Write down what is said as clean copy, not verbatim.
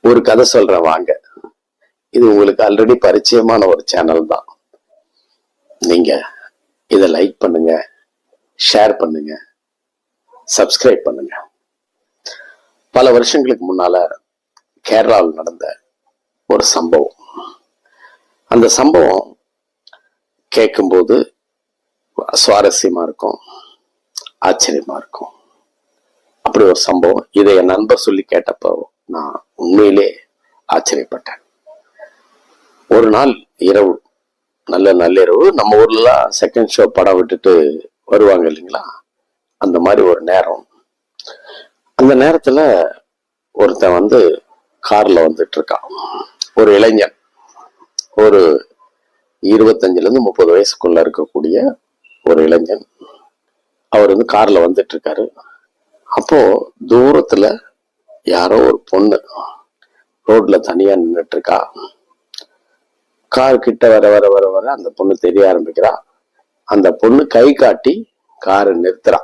ஒரு கதை சொல்றேன் வாங்க. இது உங்களுக்கு ஆல்ரெடி பரிச்சயமான ஒரு சேனல் தான். நீங்க இதை லைக் பண்ணுங்க, ஷேர் பண்ணுங்க, சப்ஸ்கிரைப் பண்ணுங்க. பல வருஷங்களுக்கு முன்னால கேரளாவில் நடந்த ஒரு சம்பவம். அந்த சம்பவம் கேட்கும்போது சுவாரஸ்யமா இருக்கும், ஆச்சரியமா இருக்கும். அப்படி ஒரு சம்பவம். இதை என் நண்பர் சொல்லி கேட்டப்போ நான் உண்மையிலே ஆச்சரியப்பட்டேன். ஒரு நாள் இரவு, நள்ளிரவு, நம்ம ஊர்லாம் செகண்ட் ஷோ படம் விட்டுட்டு வருவாங்க இல்லைங்களா, அந்த மாதிரி ஒரு நேரம். அந்த நேரத்துல ஒருத்தன் கார்ல வந்துட்டு இருக்கான். ஒரு இளைஞன், ஒரு 25 to 30 வயசுக்குள்ள இருக்கக்கூடிய ஒரு இளைஞன். அவர் கார்ல வந்துட்டு இருக்காரு. அப்போ தூரத்துல யாரோ ஒரு பொண்ணு ரோட்ல தனியா நின்றுட்டு இருக்கா. கார் கிட்ட வர வர வர வர அந்த பொண்ணு தெரிய ஆரம்பிக்கிறா. அந்த பொண்ணு கை காட்டி காரை நிறுத்துறா.